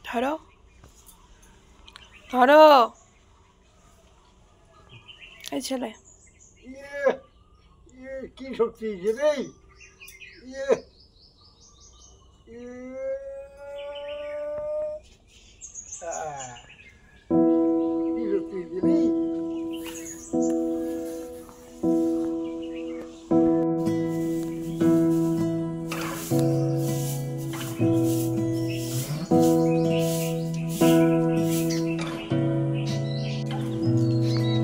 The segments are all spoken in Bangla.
ধরো ধরো এই ছেলে কি শক্তি দেবে কি শক্তি দেবে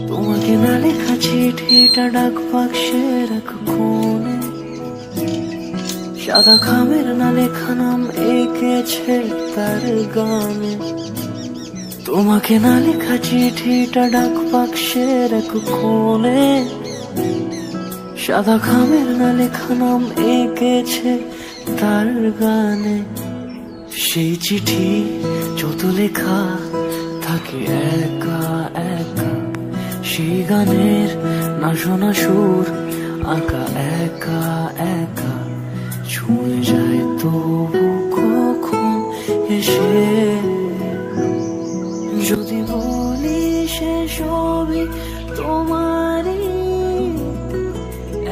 তোমাকে না লেখা চিঠিটা ডাক বাক্সের এক কোণে সাদা খামের না লেখা নাম এঁকেছে তার গানে। তোমাকে না লেখা চিঠিটা ডাক বাক্সের এক কোণে সাদা খামের না লেখা নাম এঁকেছে তার গানে। সেই চিঠি যত লেখা থাকে একা একা, সেই গানের না শোনা সুর আঁকা একা একা ছুঁয়ে যায় তবু কখন এসে। যদি বলি সে সবই তোমারই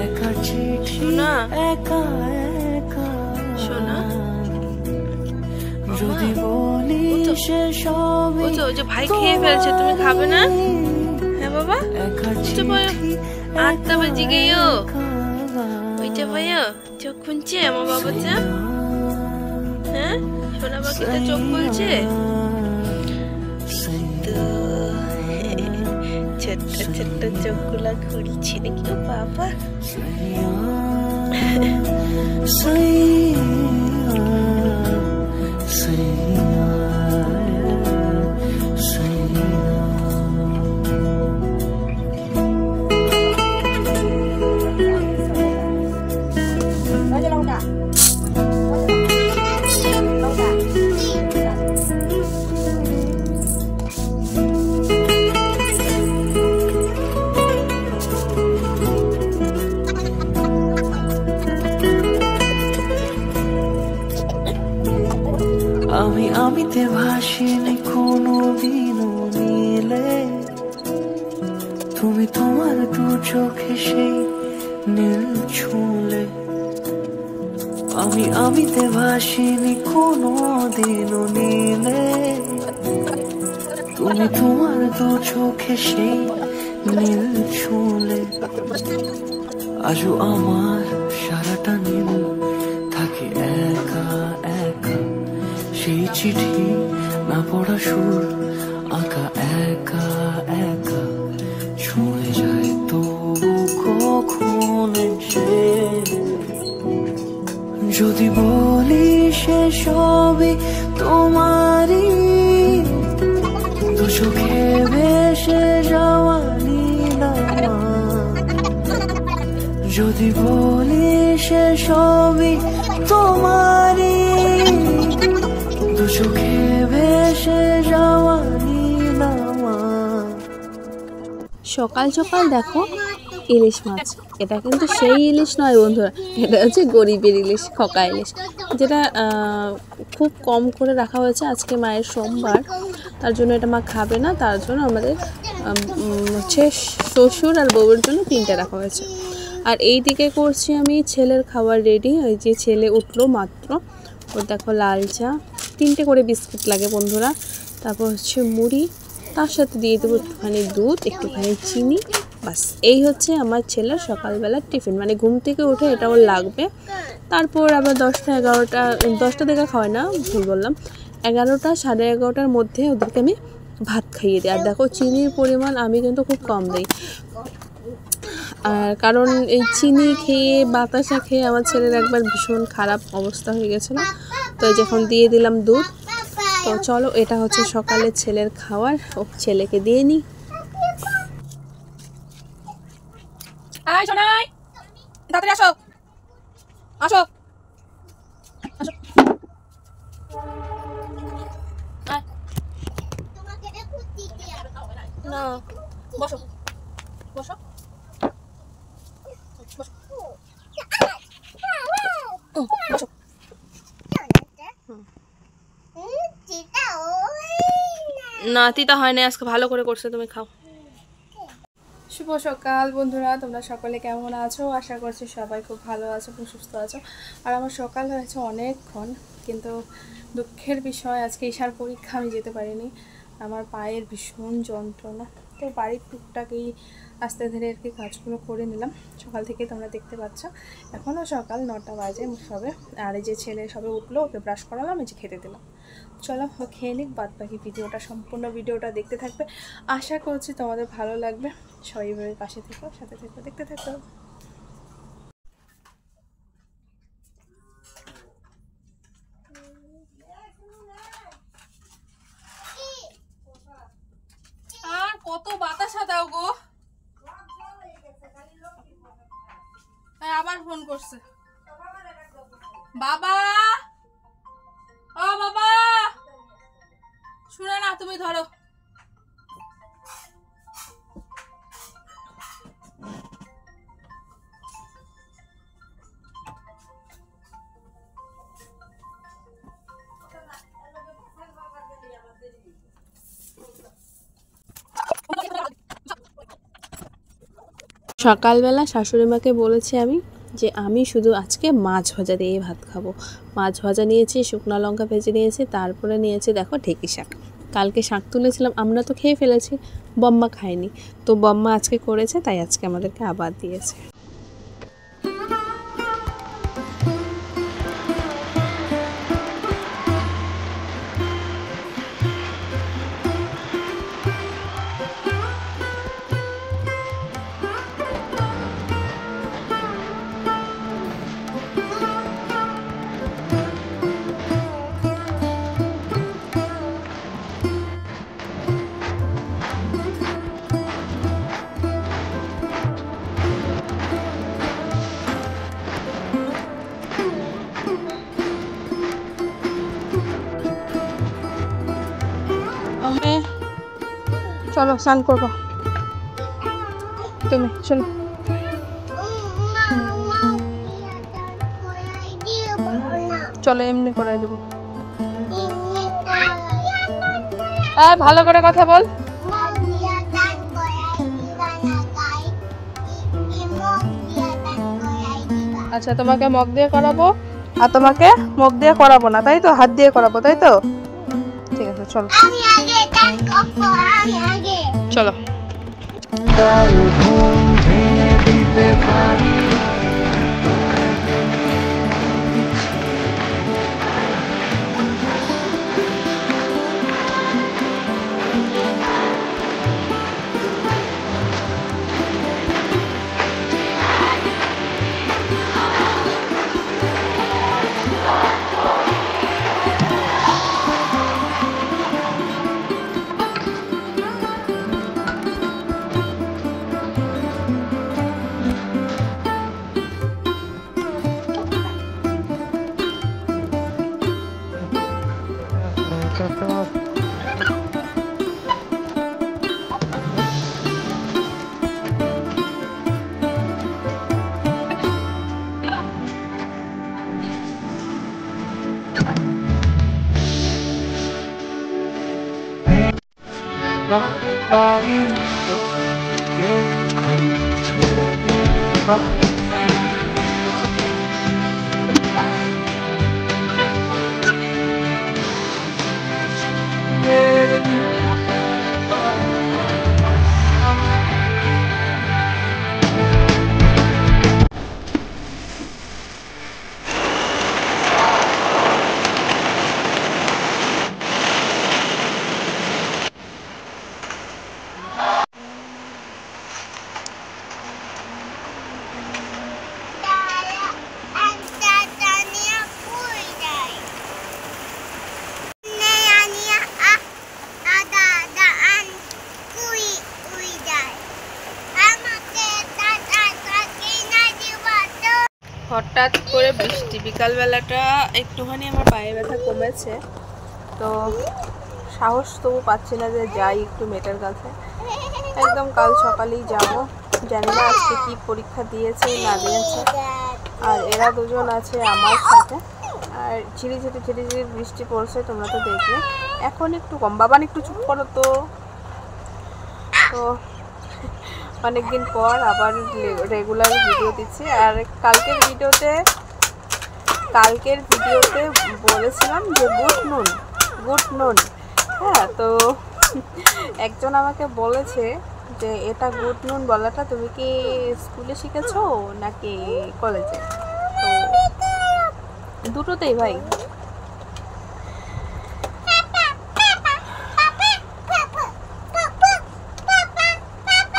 একা চিঠি একা একা, যদি বলি সে সবই যে ভাই খেয়ে ফেলছে তুমি খাবে না? হ্যাঁ বাবা আটটা বাজে গেও ওইটা ভাইয়া চোখ খুলছে আমার বাবাটা। হ্যাঁ সোনা পাখিটা চোখ খুলছে ছোট্ট ছোট্ট চোখগুলা খুলছে নাকি ও বাবা। আমি আমিতে ভাসিনি কোনো দিনও নীলে, তুমি তোমার দু চোখে সেই নীল ছুঁলে। আমি আমিতে ভাসিনি কোনো দিনও নীলে, তুমি তোমার দু চোখে সেই নীল ছুঁলে। আজও আমার সারাটা নীল থাকে একা একা, সেই চিঠি না পড়া সুর আঁকা একা একা ছুঁয়ে যায় তবু কখন এসে। যদি বলি সে সবই তোমারই দু চোখে ভেসে যাওয়া নীলামা, যদি বলি সে সবই তোমারই দু চোখে ভেসে যাওয়া নীলামা। সকাল সকাল দেখো ইলিশ মাছ, এটা কিন্তু সেই ইলিশ নয় বন্ধুরা, এটা হচ্ছে গরিবের ইলিশ, খোকা ইলিশ, যেটা খুব কম করে রাখা হয়েছে। আজকে মায়ের সোমবার, তার জন্য এটা মা খাবে না, তার জন্য আমাদের হচ্ছে শ্বশুর আর বউয়ের জন্য 3টে রাখা হয়েছে। আর এই দিকে করছি আমি ছেলের খাবার রেডি। ওই যে ছেলে উঠলো মাত্র, ওর দেখো লাল চা, 3টে করে বিস্কুট লাগে বন্ধুরা, তারপর হচ্ছে মুড়ি, তার সাথে দিয়ে দেবো একটুখানি দুধ, একটুখানি চিনি, বাস এই হচ্ছে আমার ছেলের সকালবেলার টিফিন। মানে ঘুম থেকে উঠে এটা ওর লাগবে। তারপর আবার 10টা 11টা, 10টা থেকে খাওয়াই না, ভুল বললাম, 11টা 11:30টার মধ্যে ওদেরকে আমি ভাত খাইয়ে দিই। আর দেখো চিনির পরিমাণ আমি কিন্তু খুব কম দিই, আর কারণ এই চিনি খেয়ে বাতাসা খেয়ে আমার ছেলের একবার ভীষণ খারাপ অবস্থা হয়ে গেছিলো, তো যখন দিয়ে দিলাম দুধ। তো চলো এটা হচ্ছে সকালে ছেলের খাবার, ও ছেলেকে দিয়ে নিই। আয় সোনাই, তাড়াতাড়ি আসো আসো আসো, না বসো বসো না তিতা হয় না আজকে, ভালো করে করছে, তুমি খাও। শুভ সকাল বন্ধুরা, তোমরা সকলে কেমন আছো? আশা করছি সবাই খুব ভালো আছো, খুব সুস্থ আছো। আর আমার সকাল হয়েছে অনেকক্ষণ, কিন্তু দুঃখের বিষয় আজকে ঈশার পরীক্ষা, আমি যেতে পারিনি। আমার পায়ের ভীষণ যন্ত্রণা, তো বাড়ির টুকটাকই আস্তে ধীরে আর কি কাজগুলো করে নিলাম। সকাল থেকে তোমরা দেখতে পাচ্ছ, এখনও সকাল 9টা বাজে সবে। আর এই যে ছেলে সবে উঠলো, ওকে ব্রাশ করালাম, এই যে খেতে দিলাম। চলো ও খেয়ে নিক, বাদ বাকি ভিডিওটা, সম্পূর্ণ ভিডিওটা দেখতে থাকবে। আশা করছি তোমাদের ভালো লাগবে। সবাই পাশে থেকো, সাথে থেকো, দেখতে থাকো। আর কত বাতাসা দাও গো, আবার ফোন করছে বাবা। ও বাবা, শুনে না, তুমি ধরো। সকালবেলা শাশুড়ি মাকে বলেছি আমি যে আমি শুধু আজকে মাছ ভাজা দিয়ে ভাত খাবো। মাছ ভাজা নিয়েছি, শুকনো লঙ্কা ভেজে নিয়েছি, তারপরে নিয়েছি দেখো ঢেঁকি শাক। কালকে শাক তুলেছিলাম, আমরা তো খেয়ে ফেলেছি, বম্মা খায়নি, তো বম্মা আজকে করেছে, তাই আজকে আমাদেরকে আবার দিয়েছে। চলো স্নান করবো, তুমি চলো। চলো এমনি করাই দেবো। ভালো করে কথা বল। আচ্ছা, তোমাকে মগ দিয়ে করাবো, আর তোমাকে মগ দিয়ে করাবো না, তাই তো? হাত দিয়ে করাবো, তাই তো? ঠিক আছে, চলো চলো। হঠাৎ করে বৃষ্টি, বিকালবেলাটা একটুখানি আমার পায়ে ব্যথা কমেছে, তো সাহস তবু পাচ্ছি না যে যাই একটু মেয়েটার কাছে। একদম কাল সকালেই যাব, জানি না আজকে কি পরীক্ষা দিয়েছে না দিয়েছে। আর এরা দুজন আছে আমার সাথে। আর ঝিরিঝিরি ঝিরিঝিরি বৃষ্টি পড়ছে, তোমরা তো দেখলে। এখন একটু কম। বাবান একটু চুপ করো তো। তো অনেকদিন পর আবার রেগুলার ভিডিও দিচ্ছি। আর কালকের ভিডিওতে বলেছিলাম যে গুড নুন। হ্যাঁ, তো একজন আমাকে বলেছে যে এটা গুড নুন বলাটা তুমি কি স্কুলে শিখেছো নাকি কলেজে? তো দুটোতেই ভাই।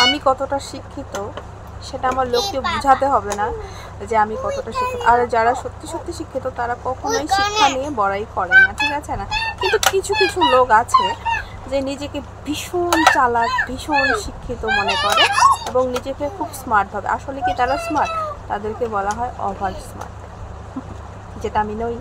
আমি কতটা শিক্ষিত সেটা আমার লোককে বোঝাতে হবে না যে আমি কতটা শিক্ষিত। আর যারা সত্যি সত্যি শিক্ষিত তারা কখনোই শিক্ষা নিয়ে বড়াই করে না, ঠিক আছে না? কিন্তু কিছু কিছু লোক আছে যে নিজেকে ভীষণ চালাক, ভীষণ শিক্ষিত মনে করে এবং নিজেকে খুব স্মার্ট ভাবে। আসলে কি তারা স্মার্ট? তাদেরকে বলা হয় ওভার স্মার্ট, যেটা আমি নই।